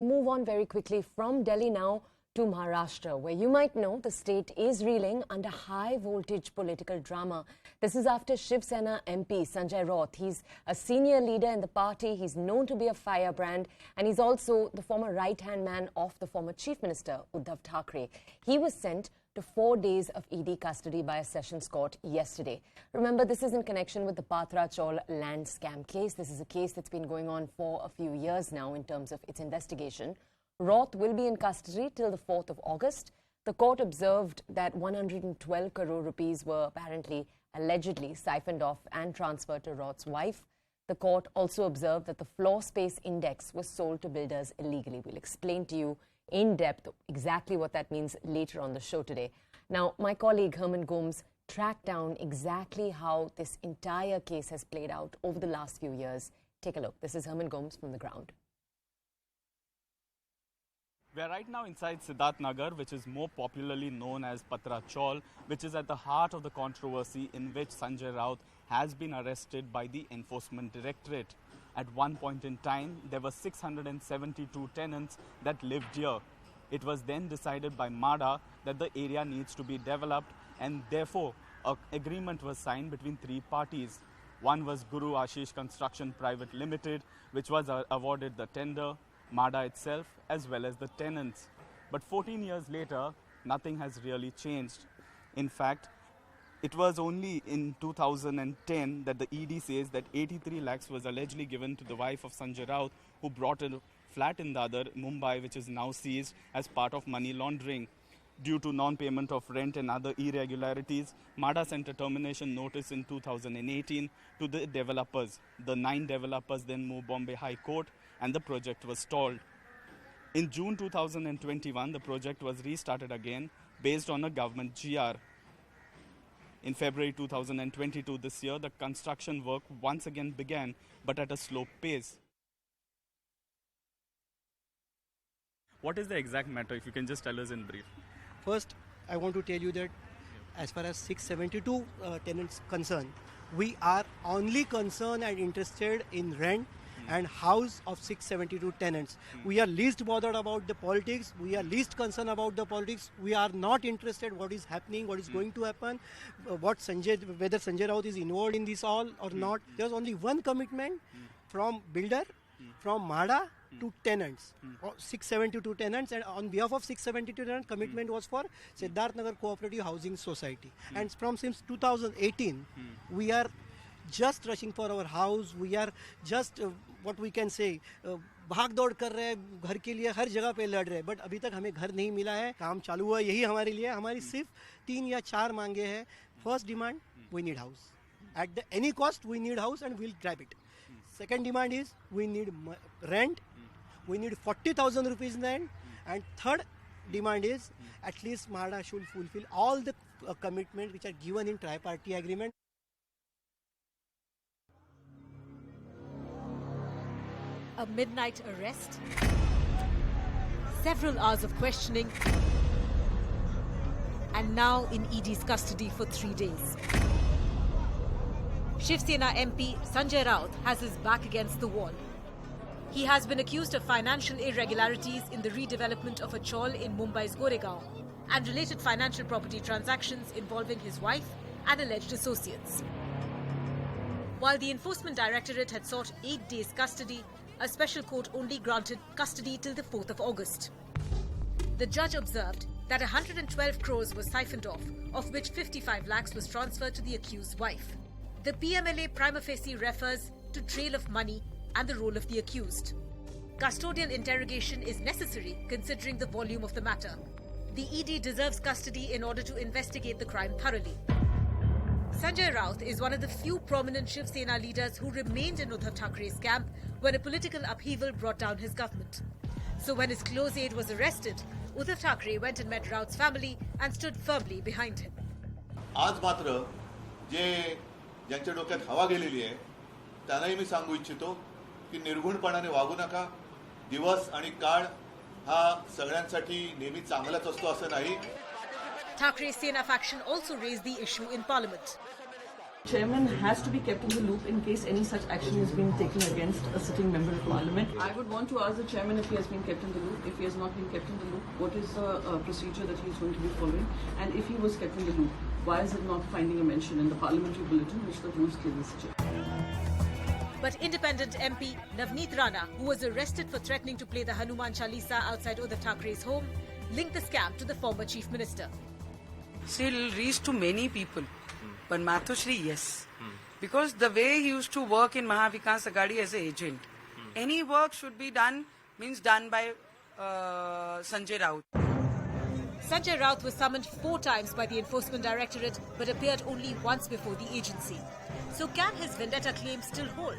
Move on very quickly from Delhi now to Maharashtra, where you might know the state is reeling under high-voltage political drama. This is after Shiv Sena MP Sanjay Raut. He's a senior leader in the party. He's known to be a firebrand, and he's also the former right-hand man of the former Chief Minister, Uddhav Thackeray. He was sent to 4 days of ED custody by a sessions court yesterday. Remember, this is in connection with the Patra Chawl land scam case. This is a case that's been going on for a few years now in terms of its investigation. Raut will be in custody till the 4th of August. The court observed that 112 crore rupees were apparently, allegedly siphoned off and transferred to Raut's wife. The court also observed that the floor space index was sold to builders illegally. We'll explain to you in depth exactly what that means later on the show today. Now, my colleague Herman Gomes tracked down exactly how this entire case has played out over the last few years. Take a look. This is Herman Gomes from the ground. We are right now inside Siddharth Nagar, which is more popularly known as Patra Chawl, which is at the heart of the controversy in which Sanjay Raut has been arrested by the Enforcement Directorate. At one point in time, there were 672 tenants that lived here. It was then decided by MADA that the area needs to be developed, and therefore an agreement was signed between three parties. One was Guru Ashish Construction Private Limited, which was awarded the tender, MADA itself, as well as the tenants. But 14 years later, nothing has really changed. In fact, it was only in 2010 that the ED says that 83 lakhs was allegedly given to the wife of Sanjay Raut, who brought a flat in Dadar, Mumbai, which is now seized as part of money laundering. Due to non-payment of rent and other irregularities, MADA sent a termination notice in 2018 to the developers. The 9 developers then moved Bombay High Court and the project was stalled. In June 2021, the project was restarted again based on a government GR. In February 2022 this year, the construction work once again began, but at a slow pace. What is the exact matter, if you can just tell us in brief? First, I want to tell you that as far as 672 tenants concerned, we are only concerned and interested in rent and house of 672 tenants. We are least bothered about the politics. We are least concerned about the politics. We are not interested what is happening, what is going to happen, whether Sanjay Raut is involved in this all or not. There's only one commitment from builder, from MADA to tenants, 672 tenants, and on behalf of 672 tenants, commitment was for Siddharth Nagar Cooperative Housing Society. And from since 2018, we are just rushing for our house. We are just what we can say भाग दौड़ कर रहे हैं घर के लिए, हर जगह पे लड़ रहे हैं, बट अभी तक हमें घर नहीं मिला है. काम चालू हुआ यही हमारे लिए. हमारी सिर्फ 3 या 4 मांगे हैं. First demand, we need house. At the any cost, we need house and we'll grab it. Second demand is we need rent. We need 40,000 rupees rent. And third demand is at least MADA should fulfill all the commitments which are given in tri-party agreement. A midnight arrest, several hours of questioning, and now in ED's custody for 3 days. Shiv Sena MP Sanjay Raut has his back against the wall. He has been accused of financial irregularities in the redevelopment of a chawl in Mumbai's Goregaon and related financial property transactions involving his wife and alleged associates. While the Enforcement Directorate had sought 8 days custody, a special court only granted custody till the 4th of August. The judge observed that 112 crores was siphoned off, of which 55 lakhs was transferred to the accused's wife. The PMLA prima facie refers to trail of money and the role of the accused. Custodial interrogation is necessary considering the volume of the matter. The ED deserves custody in order to investigate the crime thoroughly. Sanjay Raut is one of the few prominent Shiv Sena leaders who remained in Uddhav Thackeray's camp when a political upheaval brought down his government. So when his close aide was arrested, Uddhav Thackeray went and met Raut's family and stood firmly behind him. आज मात्र जे ज्यांच्या डोक्यात हवा गेलेली आहे त्यांनाही मी सांगू इच्छितो की निर्गुणपणाने वागू नका. दिवस आणि काळ हा सगळ्यांसाठी नेहमी चांगलाच असतो असं नाही. Thackeray's Sena faction also raised the issue in parliament. Chairman has to be kept in the loop in case any such action is being taken against a sitting member of parliament. I would want to ask the chairman if he has been kept in the loop. If he has not been kept in the loop, what is the procedure that he is going to be following? And if he was kept in the loop, why is it not finding a mention in the parliamentary bulletin which the rules clearly suggest? But independent MP Navneet Rana, who was arrested for threatening to play the Hanuman Chalisa outside Uddhav Thackeray's home, linked the scam to the former chief minister. See, it will reach to many people. But Mathushri, yes. Because the way he used to work in Mahavikas Agadi as an agent, any work should be done, means done by Sanjay Raut. Sanjay Raut was summoned 4 times by the Enforcement Directorate but appeared only once before the agency. So can his vendetta claim still hold?